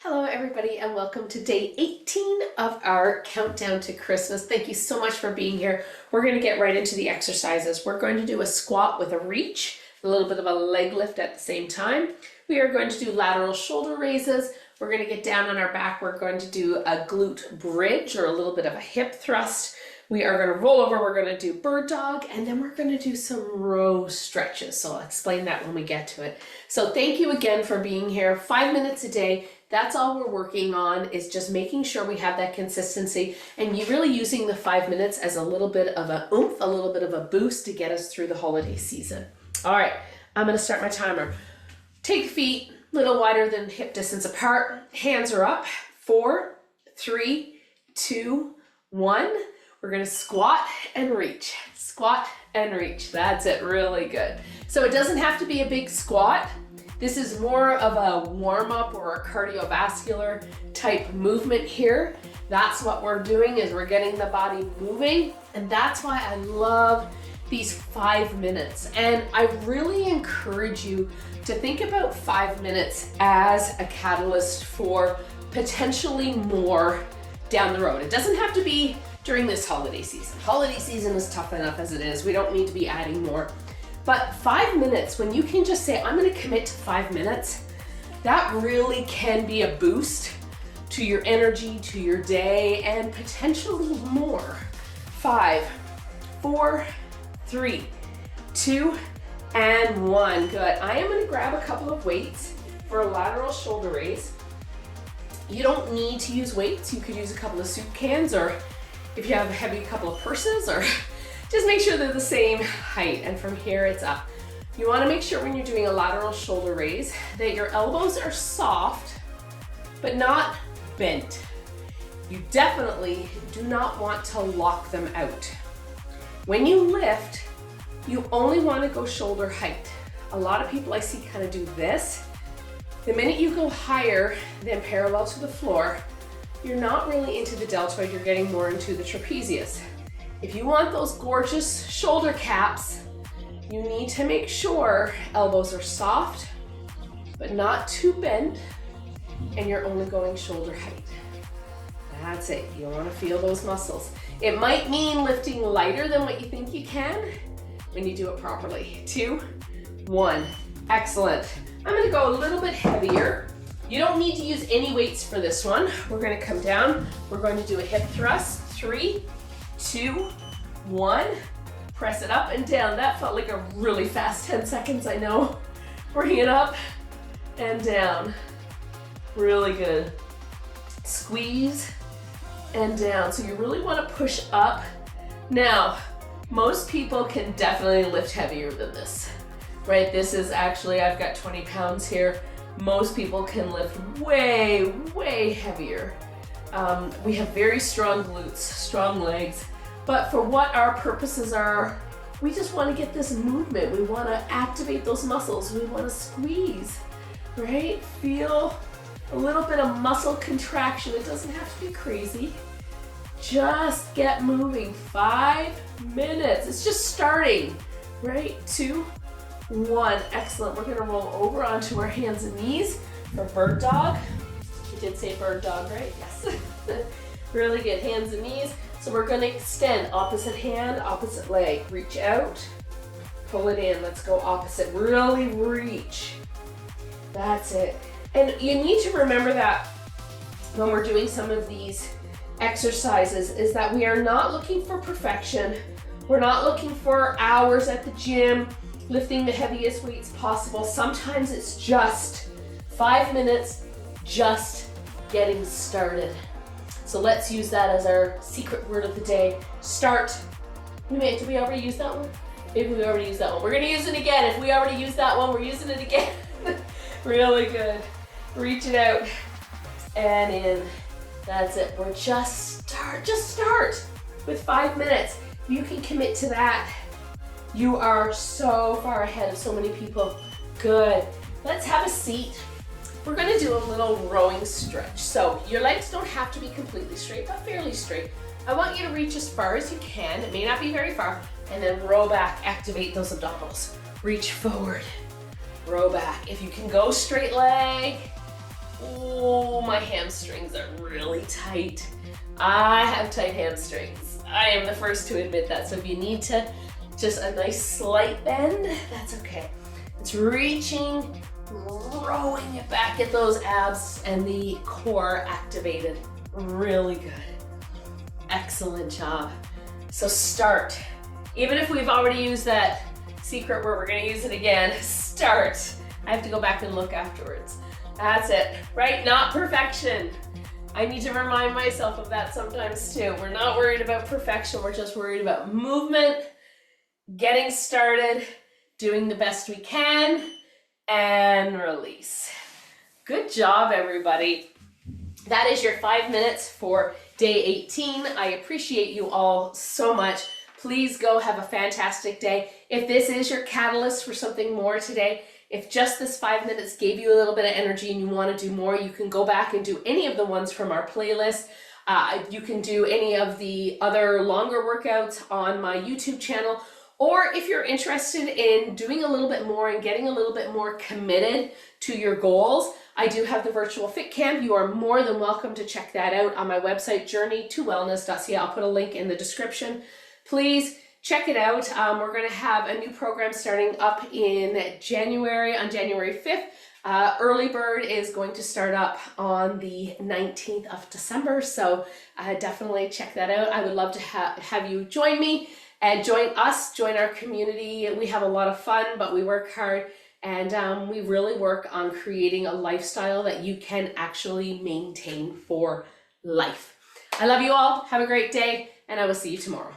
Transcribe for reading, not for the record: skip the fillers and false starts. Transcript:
Hello everybody and welcome to day 18 of our countdown to Christmas. Thank you so much for being here. We're going to get right into the exercises. We're going to do a squat with a reach, a little bit of a leg lift at the same time. We are going to do lateral shoulder raises. We're going to get down on our back. We're going to do a glute bridge or a little bit of a hip thrust. We are going to roll over. We're going to do bird dog, and then we're going to do some row stretches. So I'll explain that when we get to it. So thank you again for being here. 5 minutes a day. That's all we're working on, is just making sure we have that consistency and you really using the 5 minutes as a little bit of a oomph, a little bit of a boost to get us through the holiday season. All right, I'm going to start my timer. Take feet a little wider than hip distance apart. Hands are up. 4, 3, 2, 1. We're going to squat and reach. Squat and reach. That's it. Really good. So it doesn't have to be a big squat. This is more of a warm-up or a cardiovascular type movement here. That's what we're doing, is we're getting the body moving. And that's why I love these 5 minutes. And I really encourage you to think about 5 minutes as a catalyst for potentially more down the road. It doesn't have to be during this holiday season. Holiday season is tough enough as it is. We don't need to be adding more. But 5 minutes, when you can just say, I'm going to commit to 5 minutes, that really can be a boost to your energy, to your day, and potentially more. 5, 4, 3, 2, and 1. Good. I am going to grab a couple of weights for a lateral shoulder raise. You don't need to use weights. You could use a couple of soup cans, or if you have a heavy couple of purses, or just make sure they're the same height, and from here it's up. You want to make sure when you're doing a lateral shoulder raise that your elbows are soft, but not bent. You definitely do not want to lock them out. When you lift, you only want to go shoulder height. A lot of people I see kind of do this. The minute you go higher than parallel to the floor, you're not really into the deltoid, you're getting more into the trapezius. If you want those gorgeous shoulder caps, you need to make sure elbows are soft, but not too bent, and you're only going shoulder height. That's it. You want to feel those muscles. It might mean lifting lighter than what you think you can when you do it properly. 2, 1. Excellent. I'm going to go a little bit heavier. You don't need to use any weights for this one. We're going to come down. We're going to do a hip thrust. 3, 2, 1. Press it up and down. That felt like a really fast 10 seconds, I know. Bring it up and down. Really good. Squeeze and down. So you really want to push up. Now, most people can definitely lift heavier than this, right? This is actually, I've got 20 pounds here. Most people can lift way, way heavier. We have very strong glutes, strong legs, but for what our purposes are, we just want to get this movement. We want to activate those muscles. We want to squeeze, right? Feel a little bit of muscle contraction. It doesn't have to be crazy. Just get moving. 5 minutes. It's just starting, right? 2, 1. Excellent. We're going to roll over onto our hands and knees for bird dog. We did say bird dog, right? Yes. Really good. Hands and knees. So we're going to extend opposite hand, opposite leg. Reach out, pull it in. Let's go opposite. Really reach. That's it. And you need to remember that when we're doing some of these exercises, is that we are not looking for perfection. We're not looking for hours at the gym, lifting the heaviest weights possible. Sometimes it's just 5 minutes, just getting started. So let's use that as our secret word of the day. Start. Did we already use that one? Maybe we already used that one. We're going to use it again. If we already used that one, we're using it again. Really good. Reach it out and in. That's it. We're just start with 5 minutes. You can commit to that. You are so far ahead of so many people. Good. Let's have a seat. We're going to do a little rowing stretch. So your legs don't have to be completely straight, but fairly straight. I want you to reach as far as you can. It may not be very far. And then row back, activate those abdominals. Reach forward, row back. If you can go straight leg, Oh, my hamstrings are really tight. I have tight hamstrings. I am the first to admit that. So if you need to, just a nice slight bend, that's okay. It's reaching, rowing it back at those abs and the core activated. Really good. Excellent job. So start. Even if we've already used that secret word, we're gonna use it again. Start. I have to go back and look afterwards. That's it, right? Not perfection. I need to remind myself of that sometimes too. We're not worried about perfection. We're just worried about movement, getting started, doing the best we can, and release. Good job, everybody. That is your 5 minutes for day 18. I appreciate you all so much. Please go have a fantastic day. If this is your catalyst for something more today, if just this 5 minutes gave you a little bit of energy and you want to do more, you can go back and do any of the ones from our playlist. You can do any of the other longer workouts on my YouTube channel. Or if you're interested in doing a little bit more and getting a little bit more committed to your goals, I do have the virtual fit camp. You are more than welcome to check that out on my website, journeytowellness.ca. I'll put a link in the description. Please check it out. We're going to have a new program starting up in January, on January 5th. Early Bird is going to start up on the 19th of December. So definitely check that out. I would love to have you join me and join us, join our community. We have a lot of fun, but we work hard. And we really work on creating a lifestyle that you can actually maintain for life. I love you all. Have a great day, and I will see you tomorrow.